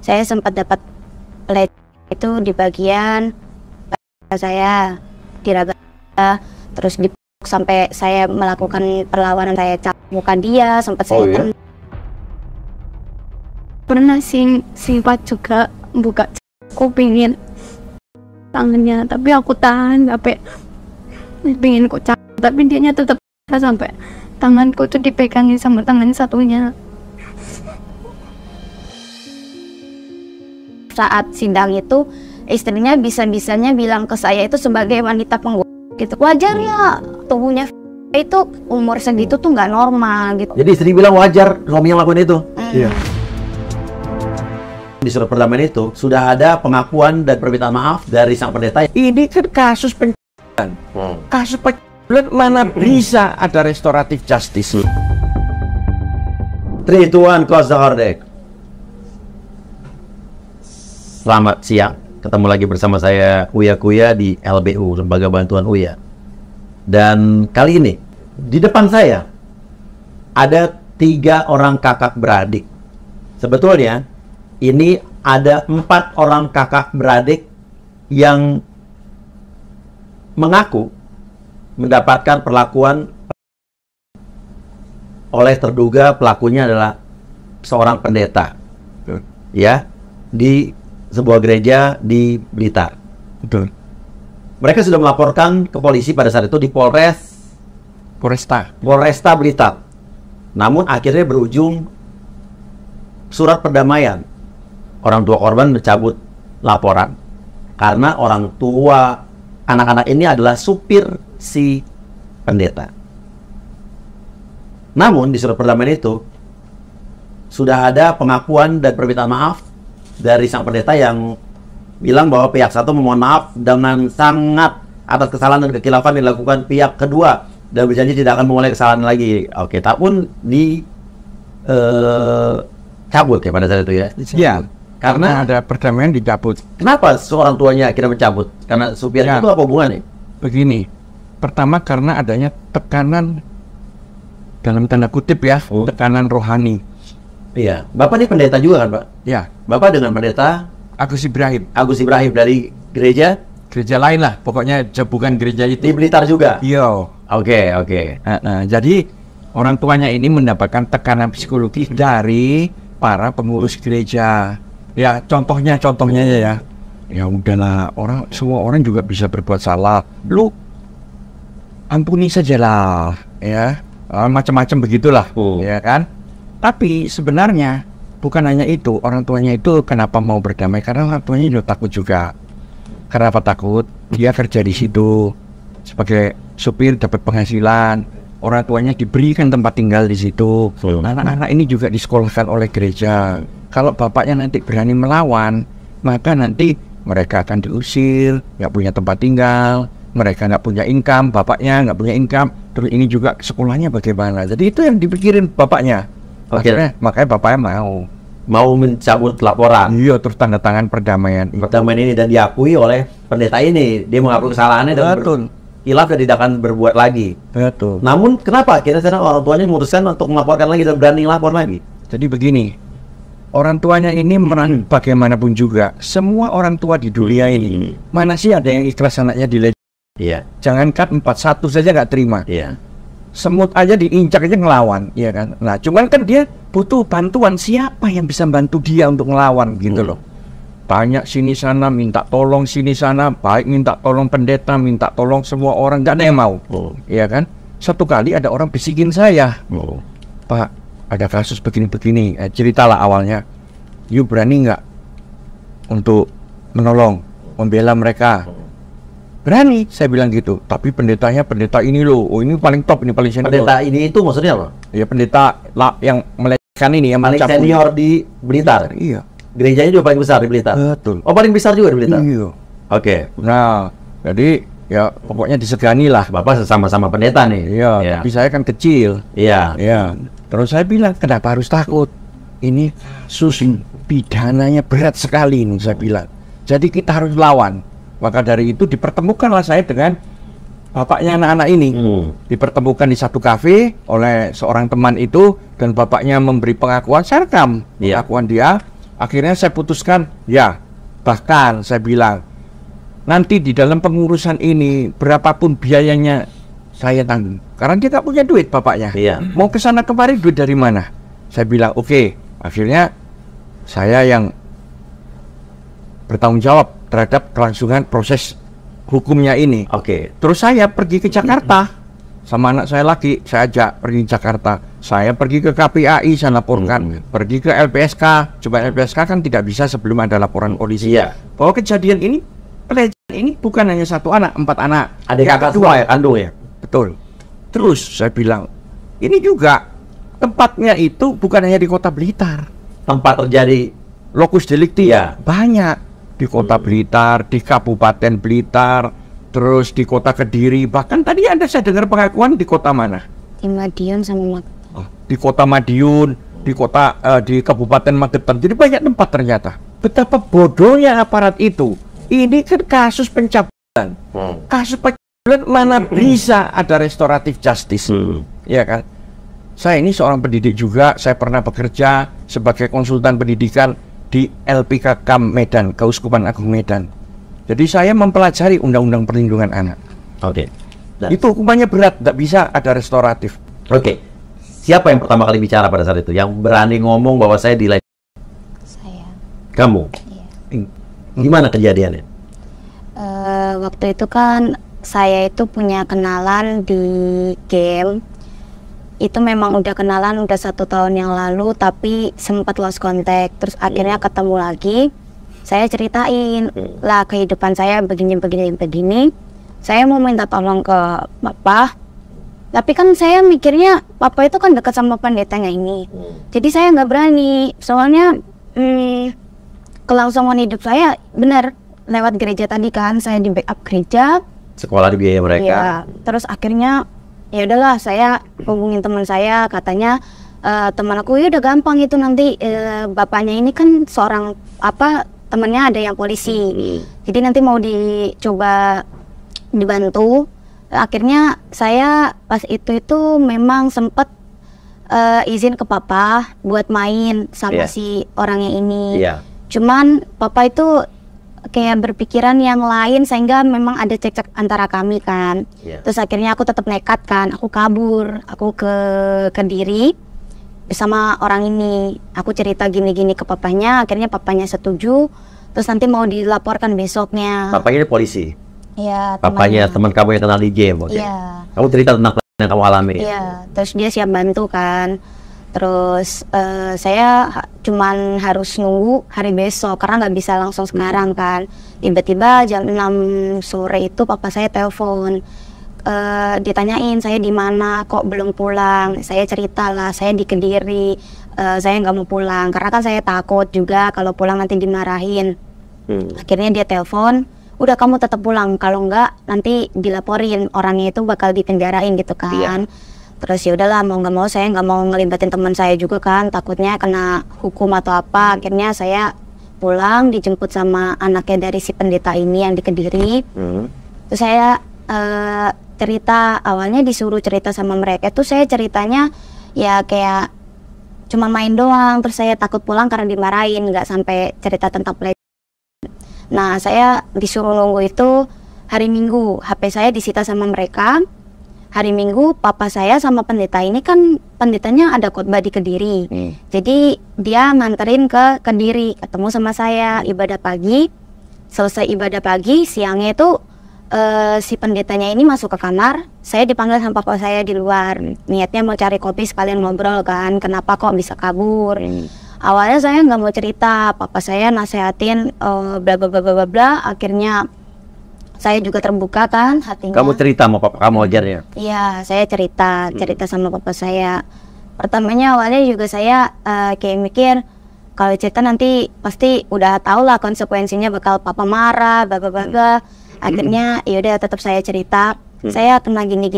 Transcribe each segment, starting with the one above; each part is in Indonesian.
saya sempat dapat pelecehan itu di bagian saya diraba, terus dipeluk sampai saya melakukan perlawanan, saya cabukan dia, sempat saya pernah sifat juga buka kupingin tangannya, tapi aku tahan sampai pingin ku cabut, tapi dianya tetap sampai tanganku tuh dipegangin sama tangan satunya. Saat sidang itu istrinya bisa-bisanya bilang ke saya itu sebagai wanita penggoda gitu. Wajar ya, tubuhnya itu umur segitu tuh nggak normal gitu. Jadi istri bilang wajar suami yang lakuin itu. Iya. Di surat perdamaian itu sudah ada pengakuan dan permintaan maaf dari sang pendeta. Ini kan kasus pencabulan. Kasus pencabulan mana bisa ada restoratif justice? 3, 2, 1, close the hordek. Selamat siang, ketemu lagi bersama saya Uya Kuya di LBU, Lembaga Bantuan Uya. Dan kali ini di depan saya ada 3 orang kakak beradik. Sebetulnya ini ada 4 orang kakak beradik yang mengaku mendapatkan perlakuan oleh terduga pelakunya adalah seorang pendeta, ya, di sebuah gereja di Blitar. Betul. Mereka sudah melaporkan ke polisi pada saat itu di Polresta Blitar. Namun akhirnya berujung surat perdamaian. Orang tua korban mencabut laporan karena orang tua anak-anak ini adalah supir si pendeta. Namun di surat perdamaian itu sudah ada pengakuan dan permintaan maaf dari sang pendeta yang bilang bahwa pihak satu memohon maaf dengan sangat atas kesalahan dan kekhilafan yang dilakukan pihak kedua dan berjanji tidak akan mengulangi kesalahan lagi. Oke, tapi cabut ya pada saat itu ya? Iya. Karena ada perdamaian dicabut. Kenapa seorang tuanya akhirnya mencabut? Karena supirnya itu apa hubungannya? Begini, pertama karena adanya tekanan dalam tanda kutip ya, tekanan rohani. Iya, Bapak ini pendeta juga kan, Pak? Ya, Bapak dengan pendeta Agus Ibrahim dari gereja lain lah, pokoknya bukan gereja itu. di Blitar juga? Iya. Oke. Jadi orang tuanya ini mendapatkan tekanan psikologis dari para pengurus gereja. Ya, contohnya ya. Ya udahlah, semua orang juga bisa berbuat salah. Lu ampuni sajalah, ya. Macam-macam begitulah, ya kan? Tapi sebenarnya bukan hanya itu, orang tuanya itu kenapa mau berdamai, karena orang tuanya juga takut juga. Kenapa takut? Dia kerja di situ sebagai supir, dapat penghasilan. Orang tuanya diberikan tempat tinggal di situ. Anak-anak ini juga disekolahkan oleh gereja. Kalau bapaknya nanti berani melawan, maka nanti mereka akan diusir, nggak punya tempat tinggal, mereka nggak punya income, bapaknya nggak punya income. Terus ini juga sekolahnya bagaimana? Jadi itu yang dipikirin bapaknya. Akhirnya, makanya bapaknya mau mencabut laporan. Iya, terus tanda tangan perdamaian ini dan diakui oleh pendeta ini. Dia mengakui kesalahannya dan hilaf dan tidak akan berbuat lagi. Betul. Namun kenapa kita sekarang orang tuanya memutuskan untuk melaporkan lagi dan berani lapor lagi? Jadi begini, orang tuanya ini bagaimanapun juga, semua orang tua di dunia ini, mana sih ada yang ikhlas anaknya dilecehkan? Iya. Jangankan 41 saja nggak terima. Iya. Semut aja diinjak aja ngelawan, ya kan? Nah, cuman kan dia butuh bantuan, siapa yang bisa bantu dia untuk ngelawan gitu loh. Banyak sini sana minta tolong, sini sana baik minta tolong pendeta, minta tolong semua orang, nggak ada yang mau, ya kan? Satu kali ada orang bisikin saya, Pak, ada kasus begini-begini, ceritalah awalnya. You berani nggak untuk menolong, membela mereka? Berani, saya bilang gitu. Tapi pendetanya pendeta ini loh, ini paling top, ini paling senior. Pendeta ini itu maksudnya apa? Ya pendeta yang melecehkan ini, yang paling senior di Blitar. Iya. Gerejanya juga paling besar di Blitar. Betul. Oh, paling besar juga di Blitar. Iya. Oke. Nah, jadi ya pokoknya disegani lah. Bapak sama-sama pendeta nih. Iya. Tapi saya kan kecil. Iya. Iya. Terus saya bilang, kenapa harus takut? Ini kasus pidananya berat sekali ini, saya bilang. Jadi kita harus lawan. Maka dari itu dipertemukanlah saya dengan bapaknya anak-anak ini. Dipertemukan di satu kafe oleh seorang teman itu, dan bapaknya memberi pengakuan, saya rekam pengakuan dia. Akhirnya saya putuskan, ya, bahkan saya bilang, nanti di dalam pengurusan ini berapapun biayanya saya tanggung. Karena dia nggak punya duit bapaknya. Iya. Mau ke sana kemari duit dari mana? Saya bilang oke. Akhirnya saya yang bertanggung jawab terhadap kelangsungan proses hukumnya ini. Oke. Terus saya pergi ke Jakarta sama anak saya lagi, saya ajak pergi ke Jakarta. Saya pergi ke KPAI, saya laporkan. Pergi ke LPSK, coba LPSK kan tidak bisa sebelum ada laporan polisi. Iya. Bahwa kejadian ini, pelecehan ini bukan hanya satu anak, 4 anak. Ada Yang kakak kedua, semua ya, kandung ya? betul. Terus saya bilang, ini juga tempatnya itu bukan hanya di Kota Blitar. Tempat terjadi. Lokus delikti Iya. banyak di Kota Blitar, di Kabupaten Blitar, terus di Kota Kediri. Bahkan tadi Anda saya dengar pengakuan di kota mana? Di Madiun sama Di Kota Madiun, di Kabupaten Magetan. Jadi banyak tempat ternyata. Betapa bodohnya aparat itu. Ini kan kasus pencabulan. Kasus pencabulan mana bisa ada restoratif justice, ya kan? Saya ini seorang pendidik juga. Saya pernah bekerja sebagai konsultan pendidikan di LPKK Medan, Keuskupan Agung Medan. Jadi saya mempelajari Undang-Undang Perlindungan Anak. Oke. Nah, Itu hukumannya berat, tidak bisa ada restoratif. Oke. Siapa yang pertama kali bicara pada saat itu? Yang berani ngomong bahwa saya saya. Kamu? Iya. Gimana kejadiannya? Waktu itu kan saya itu punya kenalan di game. Itu memang udah kenalan udah 1 tahun yang lalu, tapi sempat lost contact. Terus akhirnya ketemu lagi. Saya ceritain lah kehidupan saya begini. Saya mau minta tolong ke Papa. Tapi kan saya mikirnya Papa itu kan dekat sama pendetanya ini. Jadi saya nggak berani. Soalnya kelangsungan hidup saya benar lewat gereja tadi kan. Saya di backup gereja. Sekolah di biaya mereka. Iya. Terus akhirnya ya udahlah, saya hubungin teman saya, katanya teman aku ya udah gampang itu nanti bapaknya ini kan seorang temannya ada yang polisi, jadi nanti mau dicoba dibantu. Akhirnya saya pas itu memang sempet izin ke Papa buat main sama si orangnya ini. Cuman Papa itu kayak berpikiran yang lain sehingga memang ada cekcok antara kami kan. Terus akhirnya aku tetap nekat kan, aku kabur, aku ke Kediri bersama orang ini. Aku cerita gini-gini ke papanya, akhirnya papanya setuju. Terus nanti mau dilaporkan besoknya. Papanya polisi? Iya, papanya teman kamu yang kenal di game. Iya. Kamu cerita tentang yang kamu alami? Iya, terus dia siap bantu kan. Terus saya cuman harus nunggu hari besok karena nggak bisa langsung sekarang kan. Tiba-tiba jam 6 sore itu papa saya telepon, ditanyain saya di mana kok belum pulang. Saya cerita lah saya di Kediri, saya nggak mau pulang karena kan saya takut juga kalau pulang nanti dimarahin. Akhirnya dia telepon, udah kamu tetap pulang, kalau nggak nanti dilaporin, orangnya itu bakal dipenjarain gitu kan. Terus ya udahlah, mau nggak mau saya nggak mau ngelibatin teman saya juga kan, takutnya kena hukum atau apa. Akhirnya saya pulang, dijemput sama anaknya dari si pendeta ini yang di Kediri. Terus saya cerita, awalnya disuruh cerita sama mereka tuh saya ceritanya ya kayak cuma main doang. Terus saya takut pulang karena dimarahin, nggak sampai cerita tentang pelecehan. Nah saya disuruh nunggu itu hari Minggu, HP saya disita sama mereka. Hari Minggu papa saya sama pendeta ini kan pendetanya ada khotbah di Kediri. Jadi dia nganterin ke Kediri, ketemu sama saya ibadah pagi. Selesai ibadah pagi, siangnya itu si pendetanya ini masuk ke kamar. Saya dipanggil sama papa saya di luar. Niatnya mau cari kopi sekalian ngobrol kan, kenapa kok bisa kabur. Awalnya saya nggak mau cerita, papa saya nasehatin bla bla bla bla bla. Akhirnya saya juga terbuka kan hatinya. Kamu cerita sama papa kamu ajarnya? Iya, saya cerita sama papa saya. Pertamanya awalnya juga saya kayak mikir kalau cerita nanti pasti udah tau lah konsekuensinya, bakal papa marah, bla bla bla. Akhirnya yaudah tetap saya cerita. Saya kena gini.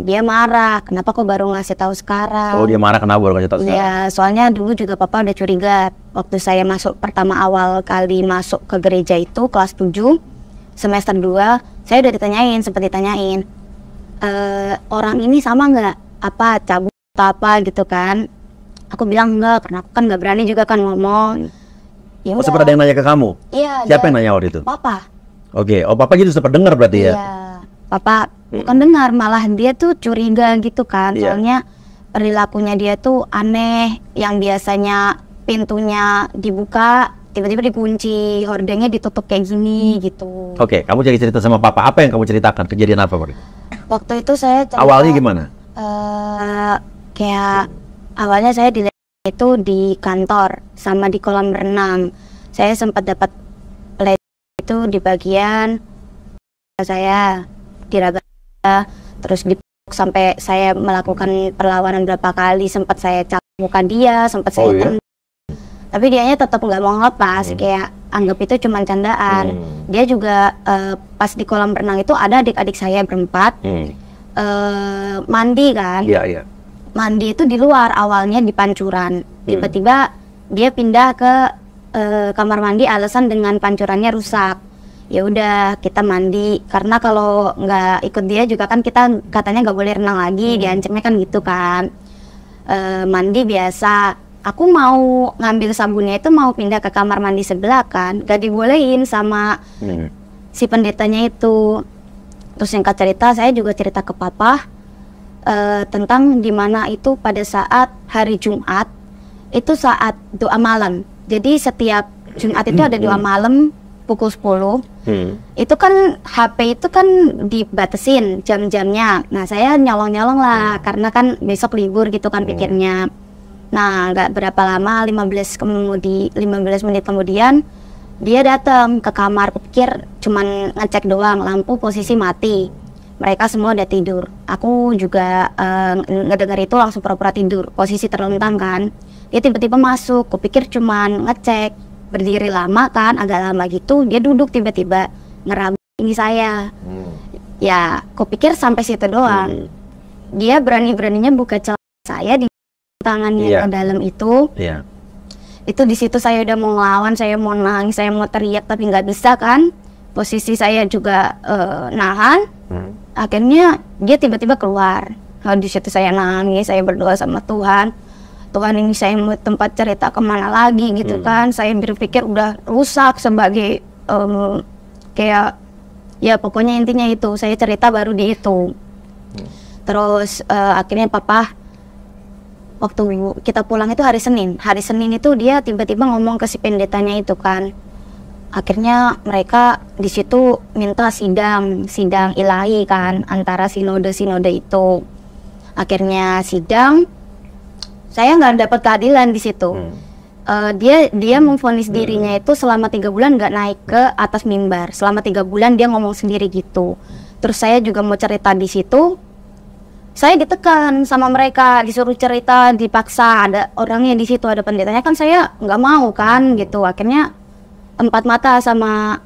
Dia marah, kenapa kok baru ngasih tahu sekarang? Oh, dia marah kenapa baru ngasih tahu sekarang? Iya, soalnya dulu juga papa udah curiga. Waktu saya masuk pertama awal kali masuk ke gereja itu kelas 7 semester 2, saya udah sempat ditanyain, orang ini sama nggak? Apa cabut atau apa gitu kan? Aku bilang enggak, karena aku kan nggak berani juga kan ngomong. Ya Oh, udah. sempat ada yang nanya ke kamu? Iya. Siapa yang nanya waktu itu? Papa. Oke, oh papa gitu sempat dengar berarti ya? Iya. Papa bukan dengar, malah dia tuh curiga gitu kan. Iya. Soalnya perilakunya dia tuh aneh, yang biasanya pintunya dibuka tiba-tiba dikunci, hordengnya ditutup kayak gini gitu. Oke, kamu jadi cerita sama papa. Apa yang kamu ceritakan? Kejadian apa, Pak? Waktu itu saya cerita, Awalnya gimana? kayak awalnya saya dilihat itu di kantor sama di kolam renang. Saya sempat dapat pelecehan itu di bagian saya diraba, terus dipeluk sampai saya melakukan perlawanan berapa kali, sempat saya cakap muka dia, sempat saya tendang. Tapi dianya tetap nggak mau ngelepas, kayak anggap itu cuma candaan. Dia juga pas di kolam renang itu ada adik-adik saya berempat mandi kan. Iya, iya. Mandi itu di luar, awalnya di pancuran. Tiba-tiba dia pindah ke kamar mandi alasan dengan pancurannya rusak. Ya udah kita mandi, karena kalau nggak ikut dia juga kan kita katanya nggak boleh renang lagi, diancamnya kan gitu kan. Mandi biasa. Aku mau ngambil sabunnya itu mau pindah ke kamar mandi sebelah kan, gak dibolehin sama si pendetanya itu. Terus singkat cerita saya juga cerita ke papa tentang dimana itu pada saat hari Jumat itu saat doa malam. Jadi setiap Jumat itu ada doa malam pukul 10. Itu kan HP itu kan dibatasin jam-jamnya. Nah saya nyolong-nyolong lah karena kan besok libur gitu kan pikirnya. Nah nggak berapa lama 15 menit kemudian dia datang ke kamar. Pikir cuman ngecek doang, lampu posisi mati. Mereka semua udah tidur. Aku juga ngedengar itu langsung pura-pura tidur, posisi terlentang kan. Dia tiba-tiba masuk, kupikir cuman ngecek. Berdiri lama kan, agak lama gitu. Dia duduk tiba-tiba ngeraba ini saya. Ya, kupikir sampai situ doang. Dia berani-beraninya buka celana saya di tangannya ke dalam itu. Itu di situ saya udah mau ngelawan, saya mau nangis, saya mau teriak tapi nggak bisa kan. Posisi saya juga nahan. Akhirnya dia tiba-tiba keluar. Nah, di situ saya nangis, saya berdoa sama Tuhan. Tuhan, ini saya mau tempat cerita kemana lagi gitu kan. Saya berpikir udah rusak sebagai kayak ya pokoknya intinya itu. Saya cerita baru di itu. Terus akhirnya papa waktu kita pulang itu hari Senin. Hari Senin itu dia tiba-tiba ngomong ke si pendetanya itu kan. Akhirnya mereka di situ minta sidang ilahi kan antara sinode itu. Akhirnya sidang, saya nggak dapat keadilan di situ. Dia memvonis dirinya itu selama 3 bulan nggak naik ke atas mimbar. Selama 3 bulan dia ngomong sendiri gitu. Terus saya juga mau cerita di situ. Saya ditekan sama mereka, disuruh cerita, dipaksa. Ada orangnya di situ, ada pendetanya kan, saya nggak mau kan gitu. Akhirnya empat mata sama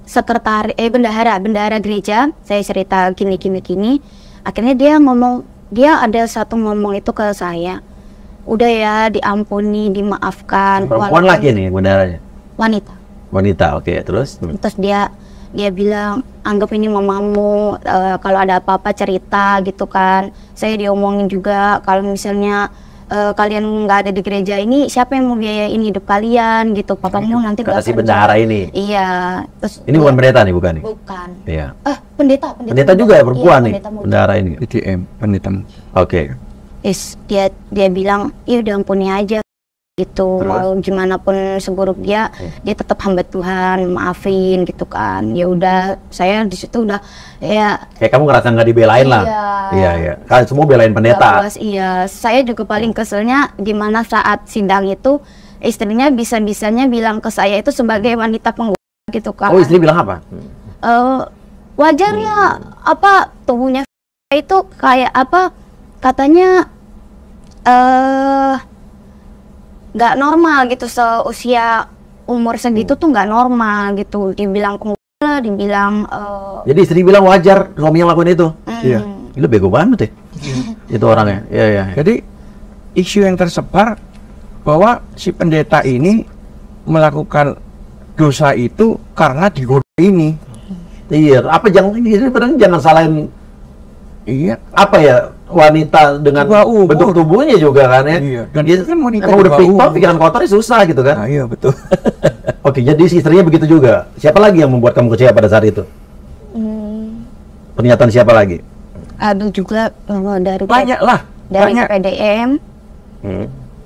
bendahara gereja. Saya cerita gini. Akhirnya dia ngomong, dia ada satu ngomong itu ke saya, udah ya diampuni, dimaafkan. Perempuan lagi nih bendaranya? Wanita, oke. Terus dia bilang, anggap ini mamamu, kalau ada apa-apa cerita gitu kan. Saya diomongin juga kalau misalnya kalian nggak ada di gereja ini, siapa yang mau biayain hidup kalian gitu. Papamu nanti kata si bendahara ini. Iya. Terus ini bukan pendeta nih, bukan nih? Bukan. Iya. Pendeta juga ya, perempuan nih, pendeta bendahara ini. ITM, pendeta. Oke. Dia bilang, iya udah ampuni aja gitu. Mau gimana pun seburuk dia tetap hamba Tuhan, maafin gitu kan. Ya udah, saya di situ udah ya kayak kamu ngerasa nggak dibelain lah. Iya. Kalian semua belain pendeta. Iya, saya juga paling keselnya di mana saat sidang itu istrinya bisa-bisanya bilang ke saya itu sebagai wanita pengguna gitu kan. Oh, istri bilang apa? Wajar ya, apa tubuhnya itu kayak apa, katanya nggak normal gitu, seusia umur segitu tuh nggak normal gitu. Dibilang pengguna, dibilang jadi istri bilang wajar suaminya ngelakuin itu. Iya. Itu bego banget ya. Itu orangnya. Iya. Jadi isu yang tersebar bahwa si pendeta ini melakukan dosa itu karena digoda ini. Iya, apa jangan salahin. Iya. Apa ya? wanita dengan Dua umur. bentuk tubuhnya juga kan ya. Iya. Dan Dia itu kan wanita emang udah dua pikir, umur. pikiran kotornya susah gitu kan. Nah, iya betul. Oke, jadi si istrinya begitu juga. Siapa lagi yang membuat kamu kecewa pada saat itu? Pernyataan siapa lagi? Ada juga dari Banyak lah. dari Banyak. PDM,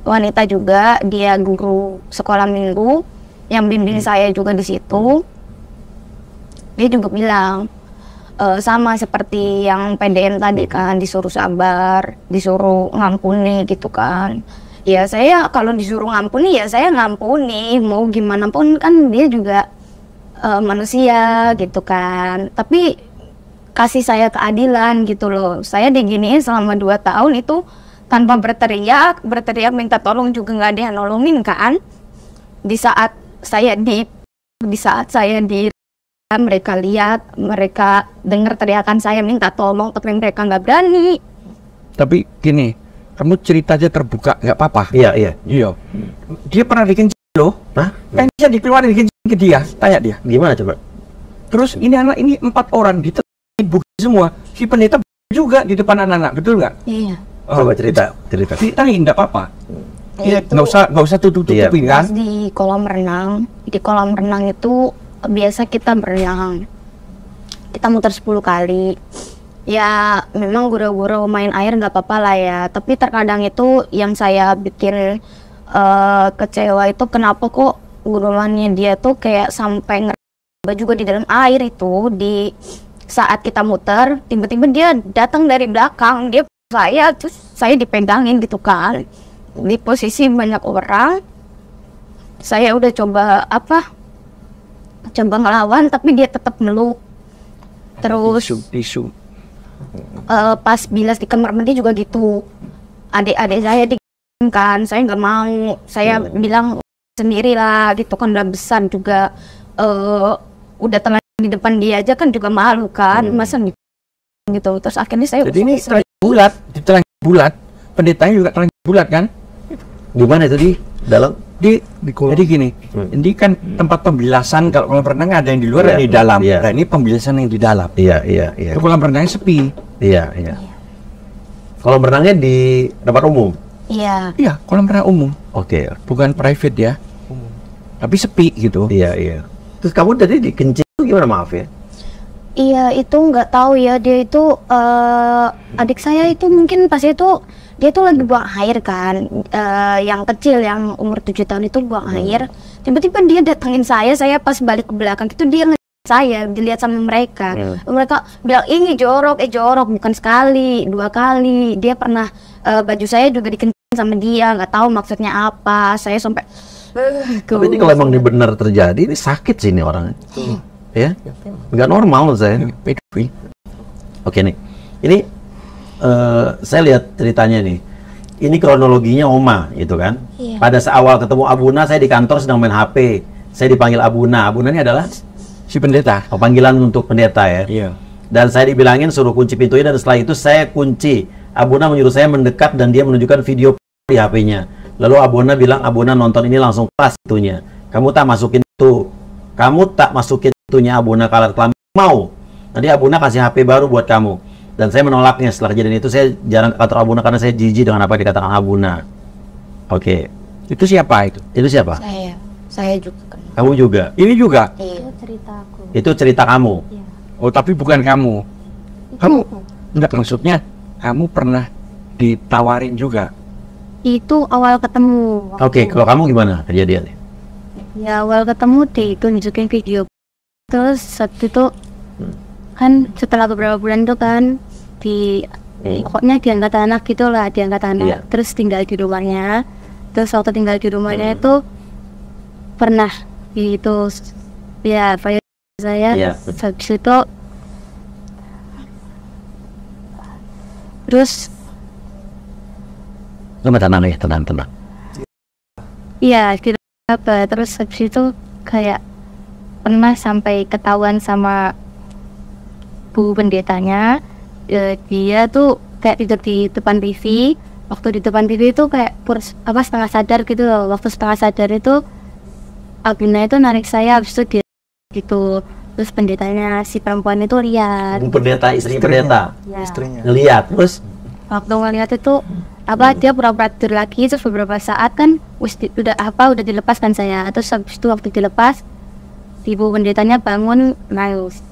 wanita juga, dia guru sekolah minggu yang bimbing saya juga di situ. Dia juga bilang sama seperti yang PDM tadi kan, disuruh sabar, disuruh ngampuni gitu kan. Ya saya kalau disuruh ngampuni ya saya ngampuni, mau gimana pun kan dia juga manusia gitu kan. Tapi kasih saya keadilan gitu loh. Saya diginiin selama 2 tahun itu tanpa berteriak minta tolong juga nggak ada yang nolongin kan. Di saat saya di mereka lihat, mereka dengar teriakan saya minta tolong, tapi mereka nggak berani. Tapi gini, kamu cerita aja terbuka, nggak apa-apa. Iya, iya. Iya. Dia pernah dikencing loh. Hah? Kan bisa dikeluarin dikencing ke dia, tanya dia. Gimana coba? Terus ini anak ini 4 orang ditemuin bukti semua. Si pendeta juga di depan anak-anak, betul nggak? Iya. Coba cerita. Ceritain, nggak apa-apa. Iya, Itu nggak usah tutup-tutupin pas kan? di kolam renang. Di kolam renang itu biasa kita berenang. Kita muter 10 kali. Ya memang guru-guru main air nggak apa-apa lah ya. Tapi terkadang itu yang saya bikin kecewa itu kenapa kok guruannya dia tuh kayak sampai ngeraba juga di dalam air itu. Di saat kita muter, tiba-tiba dia datang dari belakang, dia saya, terus saya dipegangin gitu kan. Di posisi banyak orang, saya udah coba ngelawan tapi dia tetap meluk. Terus Tisu. pas bilas di kamar mandi juga gitu, adik-adik saya kan, saya nggak mau, saya bilang sendirilah gitu kan, udah besar juga, udah telan di depan dia aja kan juga malu kan, masa gitu. Terus akhirnya saya Jadi ini telanjang bulat, pendetanya juga telanjang bulat kan? Di mana itu di dalam? Jadi gini, ini kan tempat pembilasan. Kalau kolam renang ada yang di luar, ada yang di dalam. Iya. Nah ini pembilasan yang di dalam. Iya. Itu kolam renangnya sepi. Iya. Kalau berenangnya di tempat umum. iya. Iya, kolam renang umum, Oke. bukan private ya. Tapi sepi gitu. Iya. Terus kamu tadi dikencing itu gimana, maaf ya? Iya, itu nggak tahu ya, dia itu adik saya itu mungkin pas itu dia tuh lagi buang air kan, yang kecil yang umur 7 tahun itu buang air. Tiba-tiba dia datengin saya pas balik ke belakang itu dia ngeliat saya, dilihat sama mereka. Mereka bilang ini jorok, bukan sekali, 2 kali. Dia pernah baju saya juga dikencing sama dia, nggak tahu maksudnya apa. Saya sampai Tapi ini kalau emang ini benar terjadi, ini sakit sih ini orang. Ya, nggak normal menurut saya. Pedofil. Oke nih, ini saya lihat ceritanya nih. Ini kronologinya Oma, gitu kan? Iya. Pada awal ketemu Abuna, saya di kantor sedang main HP. Saya dipanggil Abuna. Abuna ini adalah Si pendeta. panggilan untuk pendeta ya. Iya. Dan saya dibilangin suruh kunci pintunya, dan setelah itu saya kunci. Abuna menyuruh saya mendekat dan dia menunjukkan video di HP-nya. Lalu Abuna bilang, Abuna nonton ini langsung pas itunya. Kamu tak masukin itunya Abuna kalah kelamin. Mau. Nanti Abuna kasih HP baru buat kamu. Dan saya menolaknya. Setelah kejadian itu saya jarang ke kantor Abuna karena saya jijik dengan apa yang dikatakan Abuna. Oke. Itu siapa itu? Itu siapa? Saya juga kenal. Kamu juga? Ini juga. Itu cerita aku. Itu cerita kamu? Oh, tapi bukan kamu. Kamu enggak, maksudnya kamu pernah ditawarin juga. Itu awal ketemu. Oke, kalau kamu gimana kejadiannya? Ya awal ketemu ditunjukin video. Terus saat itu kan setelah beberapa bulan itu kan pokoknya diangkat anak gitu lah, diangkat anak. Iya. Terus tinggal di rumahnya. Terus waktu tinggal di rumahnya itu pernah itu ya saya Iya. habis itu terus Tenang ya, tenang. iya kira apa, terus habis itu kayak pernah sampai ketahuan sama bu pendetanya. Dia tuh kayak tidur di depan TV. Waktu di depan TV itu kayak setengah sadar gitu loh. Waktu setengah sadar itu Abuna itu narik saya, habis itu dia gitu. Terus pendetanya si perempuan itu lihat. Pendeta, istri pendeta Ya. ngelihat, terus waktu ngeliat itu dia pura-pura tidur lagi, terus beberapa saat kan udah dilepaskan saya, terus habis itu waktu dilepas ibu pendetanya bangun nangis,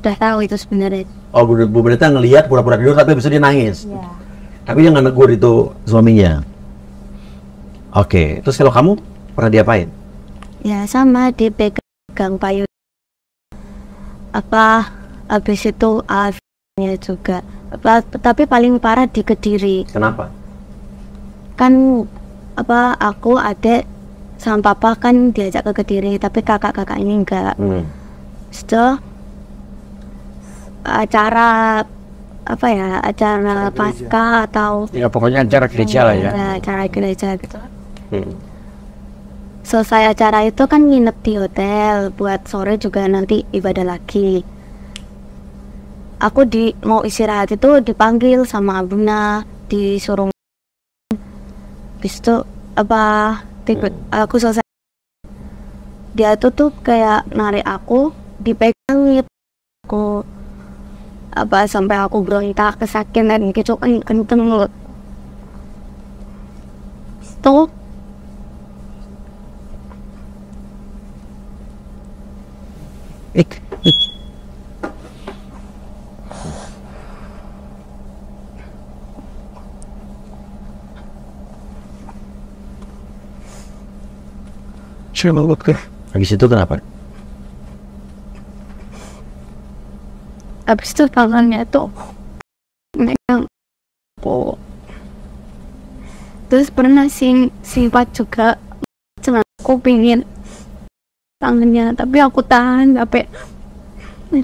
udah tahu itu sebenarnya. Oh, Bu Pendeta ngelihat pura-pura tidur tapi besok dia nangis. Ya. Tapi yang negur itu suaminya. Oke, terus kalau kamu pernah diapain? Ya sama, dipegang payung habis itu alfinya juga tapi paling parah di Kediri. Kenapa? Kan aku adik sama papa kan diajak ke Kediri, tapi kakak-kakak ini enggak. Setelah acara acara pasca atau Ya pokoknya acara gereja lah ya. acara gereja gitu. Selesai acara itu kan nginep di hotel buat sore juga nanti ibadah lagi. Aku mau istirahat itu dipanggil sama abuna, disuruh habis itu aku selesai, dia tuh kayak narik aku, dipegangin aku sampai aku berontak kesakitan gitu kenceng tuh. Habis itu kenapa? Habis itu tangannya tuh megang aku. Terus pernah sifat juga aku pingin tangannya, tapi aku tahan sampai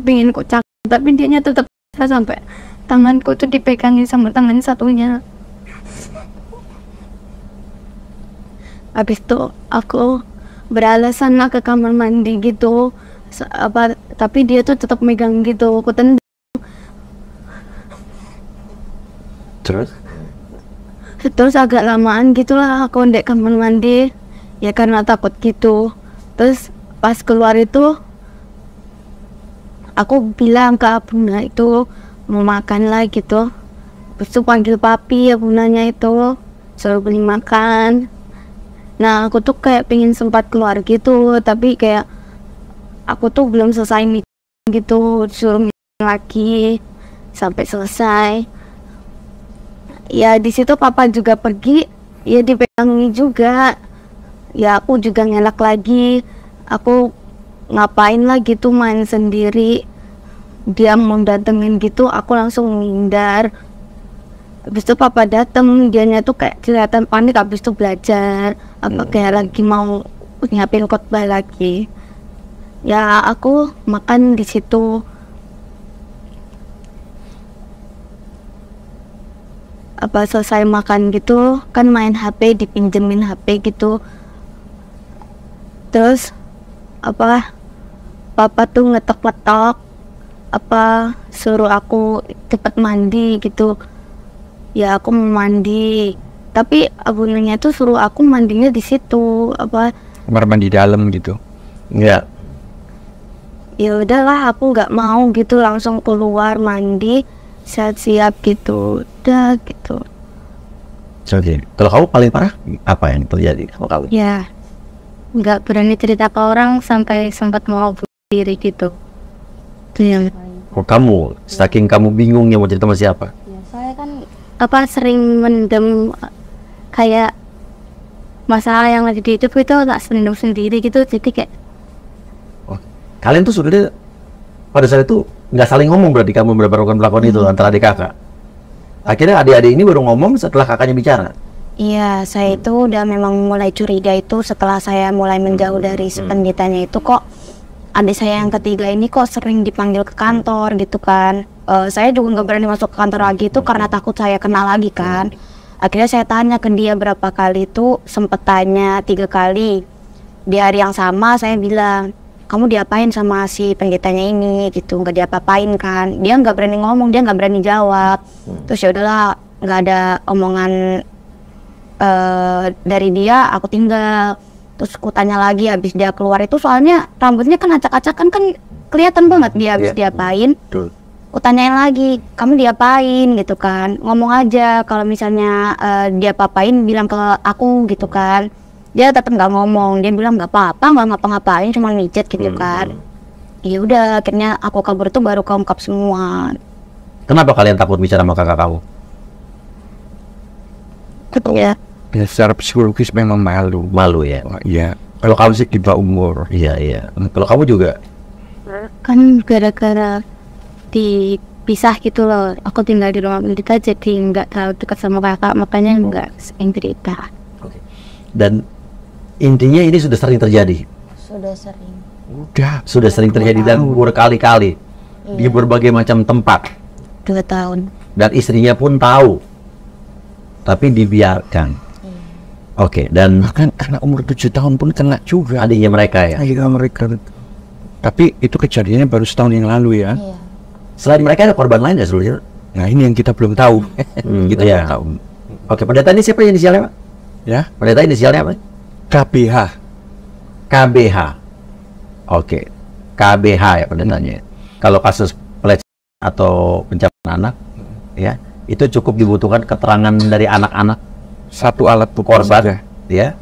pingin kocak, tapi dianya tetap sampai tanganku tuh dipegangin sama tangan satunya. Habis itu aku beralasan lah ke kamar mandi gitu, tapi dia tuh tetap megang gitu, aku tendang. Terus agak lamaan gitulah aku ndek kamar mandi ya karena takut gitu. Terus pas keluar itu aku bilang ke abuna itu mau makan lah gitu, terus tuh panggil papi abunanya itu suruh beli makan. Nah aku tuh kayak pengen sempat keluar gitu, tapi kayak aku tuh belum selesai meeting gitu, suruh meeting lagi sampai selesai. Ya di situ papa juga pergi, ya dipegangi juga. Ya aku juga ngelak lagi, aku ngapain lah gitu main sendiri. Dia mau datengin gitu, aku langsung menghindar. Habis itu papa dateng, dianya tuh kayak kelihatan panik, habis itu belajar kayak lagi mau nyiapin khotbah lagi. Ya aku makan di situ. Selesai makan gitu kan main HP, dipinjemin HP gitu. Terus papa tuh ngetok-ngetok suruh aku cepet mandi gitu. Ya aku mau mandi, tapi abunanya tuh suruh aku mandinya di situ Kamar mandi dalam gitu. Enggak. Ya udahlah, aku nggak mau gitu, langsung keluar mandi siap-siap gitu, udah gitu. Oke. Kalau kamu paling parah apa yang terjadi kalau kamu? Ya nggak berani cerita ke orang sampai sempat mau bunuh diri gitu. Itu yang Oh, kamu saking kamu bingungnya mau cerita sama siapa? Ya, saya kan sering mendem kayak masalah yang lagi di hidup itu tak selindung sendiri gitu, jadi kayak Kalian tuh sudah pada saat itu nggak saling ngomong, berarti kamu melakukan itu antara adik kakak. Akhirnya adik-adik ini baru ngomong setelah kakaknya bicara. iya, saya itu udah memang mulai curiga itu setelah saya mulai menjauh dari si pendetanya itu, kok adik saya yang ketiga ini kok sering dipanggil ke kantor gitu kan. Saya juga nggak berani masuk ke kantor lagi itu karena takut saya kenal lagi kan. Akhirnya saya tanya ke dia berapa kali, itu sempet tanya 3 kali. Di hari yang sama saya bilang, kamu diapain sama si pendetanya ini gitu, nggak diapa-apain kan. Dia nggak berani ngomong, dia nggak berani jawab. Terus ya udahlah, nggak ada omongan dari dia, aku tinggal. Terus aku tanya lagi habis dia keluar itu, soalnya rambutnya kan acak-acakan kan kelihatan banget dia habis diapain. Aku tanyain lagi, kamu diapain gitu kan, ngomong aja kalau misalnya dia apain bilang ke aku gitu kan. Dia tetap nggak ngomong, dia bilang nggak apa-apa, nggak ngapa-ngapain, cuma mijet gitu kan. Ya udah, akhirnya aku kabur tuh baru keungkap semua. Kenapa kalian takut bicara sama kakak kamu? Ya, Ya, secara psikologis memang malu. Malu ya? Wah, iya. Kalau kamu sih di bawah umur. Iya, iya. Kalau kamu juga? Kan gara-gara dipisah gitu loh, aku tinggal di rumah kita jadi nggak terlalu dekat sama kakak, makanya nggak sering cerita. Dan intinya ini sudah sering terjadi? sudah sering. Sudah sering terjadi dan berkali-kali di berbagai macam tempat. 2 tahun. Dan istrinya pun tahu, tapi dibiarkan. Oke, dan Bahkan anak umur 7 tahun pun kena juga. adiknya mereka ya. Iya mereka. Tapi itu kejadiannya baru setahun yang lalu ya. Iya. Selain mereka ada korban lain ya seluruhnya? Nah ini yang kita belum tahu. Kita iya. belum tahu. Oke, pendeta ini siapa inisialnya, Pak? Ya. Pendeta inisialnya apa? KBH. KBH. Oke, KBH ya pendetanya. Kalau kasus pelecehan atau pencapaian anak, ya itu cukup dibutuhkan keterangan dari anak-anak Satu alat bukti korban, saja. ya.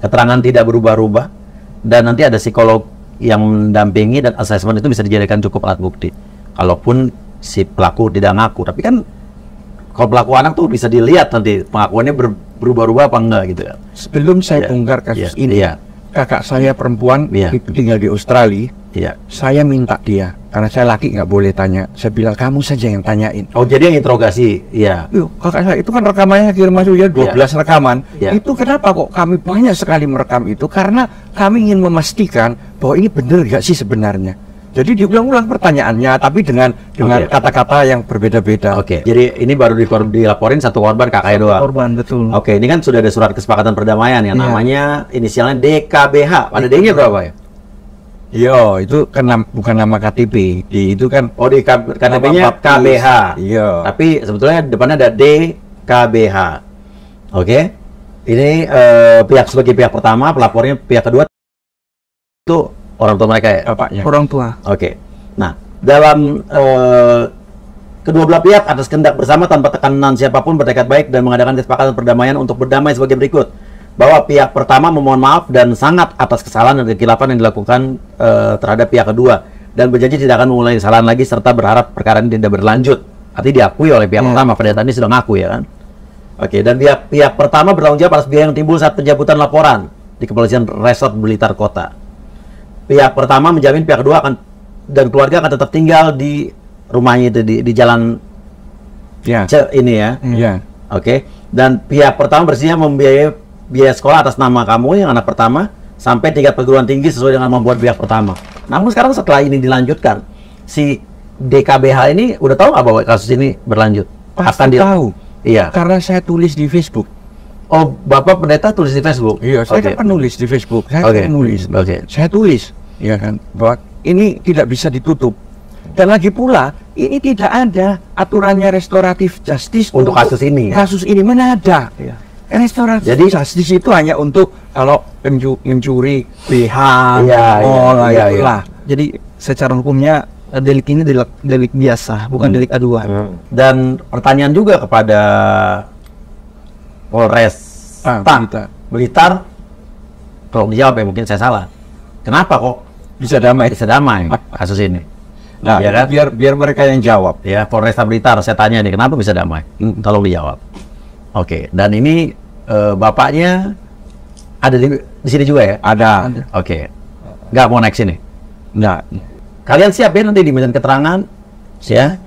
Keterangan tidak berubah-ubah, dan nanti ada psikolog yang mendampingi dan asesmen itu bisa dijadikan cukup alat bukti. Kalaupun si pelaku tidak ngaku, tapi kan kalau pelaku anak tuh bisa dilihat nanti pengakuannya berubah-ubah apa enggak gitu ya. Sebelum saya Iya. bongkar kasus Iya. ini, Iya. kakak saya perempuan Iya. itu tinggal di Australia. Iya. Saya minta dia, karena saya laki nggak boleh tanya. Saya bilang kamu saja yang tanyain. Oh, jadi yang interogasi, iya. Yuk, kakak saya itu kan rekamannya kirim masuk ya 12 rekaman. Iya. Itu kenapa kok kami banyak sekali merekam itu? Karena kami ingin memastikan bahwa ini benar nggak sih sebenarnya. Jadi diulang-ulang pertanyaannya, tapi dengan Oke. kata-kata yang berbeda-beda. Oke, jadi ini baru dilaporin satu korban kakaknya doang. Korban betul. Oke, ini kan sudah ada surat kesepakatan perdamaian yang Iya. namanya inisialnya DKBH. Ada D-nya berapa ya? Yo, itu kan bukan nama KTP. Itu kan Oh, di KTP-nya nama baptis. KBH. Iya. Tapi sebetulnya depannya ada DKBH. Oke. Ini pihak sebagai pihak pertama, pelapornya pihak kedua itu orang tua mereka ya. Bapaknya. Orang tua. Oke. Nah, dalam kedua belah pihak atas kehendak bersama tanpa tekanan siapapun bertekad baik dan mengadakan kesepakatan perdamaian untuk berdamai sebagai berikut. Bahwa pihak pertama memohon maaf dan sangat atas kesalahan dan kekhilafan yang dilakukan terhadap pihak kedua dan berjanji tidak akan mengulangi kesalahan lagi serta berharap perkara ini tidak berlanjut. Artinya diakui oleh pihak pertama, pendeta ini sudah ngaku ya kan. Oke, dan pihak pertama bertanggung jawab atas biaya yang timbul saat pencabutan laporan di Kepolisian Resort Blitar Kota. Pihak pertama menjamin pihak kedua akan dan keluarga akan tetap tinggal di rumahnya itu di jalan Ya. ini ya. Ya. Oke, dan pihak pertama bersedia membiayai biaya sekolah atas nama kamu yang anak pertama sampai tingkat perguruan tinggi sesuai dengan membuat pihak pertama. Namun sekarang setelah ini dilanjutkan, si DKBH ini udah tahu nggak bahwa kasus ini berlanjut? Pasti tahu. Iya. Karena saya tulis di Facebook. Oh, Bapak pendeta tulis di Facebook? Iya, saya Oke. kan penulis di Facebook. Saya Oke. kan penulis. Oke. Saya tulis, ya kan, bahwa ini tidak bisa ditutup. Dan lagi pula, ini tidak ada aturannya restoratif justice Untuk kasus ini, ya? Kasus ini mana ada? Restoratif Jadi- justice itu hanya untuk kalau mencuri BH, Iya, lah iya, itulah. Jadi secara hukumnya delik ini delik biasa, bukan delik aduan. Dan pertanyaan juga kepada Polres Blitar, tolong dijawab ya, mungkin saya salah. Kenapa kok Bisa damai. bisa damai kasus ini? Nah, Ya kan? biar mereka yang jawab. Ya, Polres Blitar, saya tanya nih, kenapa bisa damai? Tolong dijawab. Oke, dan ini bapaknya ada di sini juga ya? Ada. Oke, nggak mau naik sini. Nah, Kalian siap ya nanti diminta keterangan? Ya,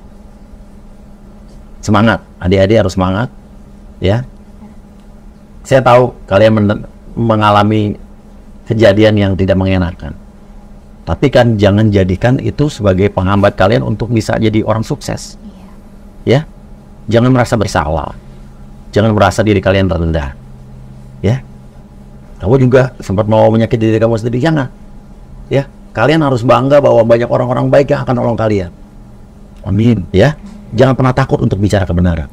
semangat, adik-adik harus semangat, ya. Saya tahu kalian mengalami kejadian yang tidak mengenakan, tapi kan jangan jadikan itu sebagai penghambat kalian untuk bisa jadi orang sukses, ya. Jangan merasa bersalah, jangan merasa diri kalian rendah, ya. Kamu juga sempat mau menyakiti diri kamu sendiri, jangan, ya. Kalian harus bangga bahwa banyak orang-orang baik yang akan nolong kalian. Amin, ya. Jangan pernah takut untuk bicara kebenaran.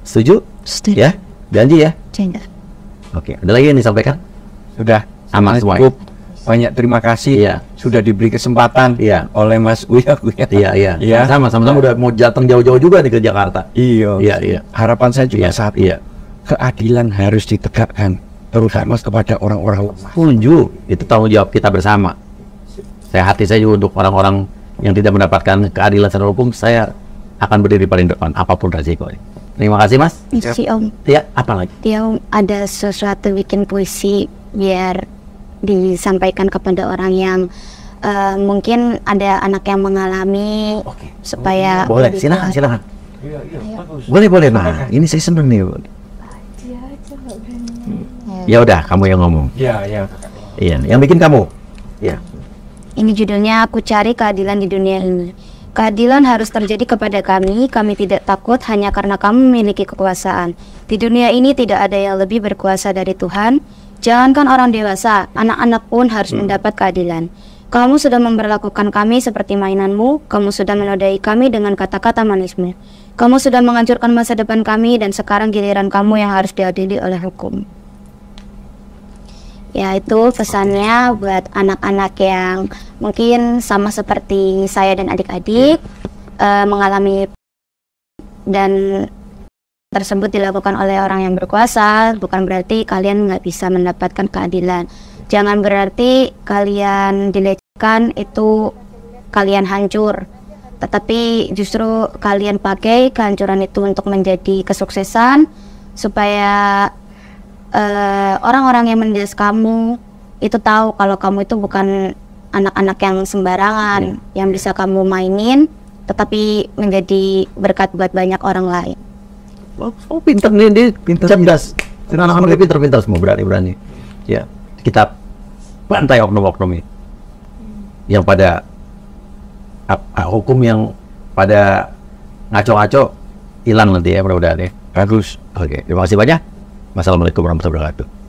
Setuju? Setuju. Ya, janji ya. Jangan. Oke, ada lagi yang disampaikan? sudah Aman semua. cukup. banyak terima kasih Iya. sudah diberi kesempatan Iya. oleh Mas Uya. Iya. Iya. Sama-sama udah mau datang jauh-jauh juga nih ke Jakarta. Iya. Iya. Harapan saya juga saat Iya. keadilan harus ditegakkan, terutama kepada orang-orang lemah. Setuju, itu tanggung jawab kita bersama. Hati saya juga untuk orang-orang yang tidak mendapatkan keadilan secara hukum, saya akan berdiri paling depan, apapun resikonya. Terima kasih, Mas. Misi Om. Ya, apa lagi? Dia ada sesuatu bikin puisi biar disampaikan kepada orang yang mungkin ada anak yang mengalami supaya Boleh, lebih silakan, kuat. silakan. Boleh. Nah, ini saya seneng nih. Ya udah, kamu yang ngomong. Iya. Iya, yang bikin kamu. Iya. Ini judulnya Aku Cari Keadilan di Dunia Ini. Keadilan harus terjadi kepada kami tidak takut hanya karena kami memiliki kekuasaan. Di dunia ini tidak ada yang lebih berkuasa dari Tuhan. Jangankan orang dewasa, anak-anak pun harus mendapat keadilan. Kamu sudah memperlakukan kami seperti mainanmu, kamu sudah menodai kami dengan kata-kata manismu. Kamu sudah menghancurkan masa depan kami dan sekarang giliran kamu yang harus diadili oleh hukum. Ya, itu pesannya buat anak-anak yang mungkin sama seperti saya dan adik-adik mengalami dan tersebut dilakukan oleh orang yang berkuasa. Bukan berarti kalian nggak bisa mendapatkan keadilan. Jangan berarti kalian dilecehkan itu kalian hancur. Tetapi justru kalian pakai kehancuran itu untuk menjadi kesuksesan supaya orang-orang yang menindas kamu itu tahu kalau kamu itu bukan anak-anak yang sembarangan yang bisa kamu mainin, tetapi menjadi berkat buat banyak orang lain. Oh, pintar nih, dia cerdas. Anak-anak dia pintar semua, berani. Ya, kita bantai oknum-oknum ini yang pada hukum yang pada ngaco-ngaco hilang nanti ya, mudah-mudahan ya. Bagus. Oke, terima kasih banyak. Wassalamualaikum warahmatullahi wabarakatuh.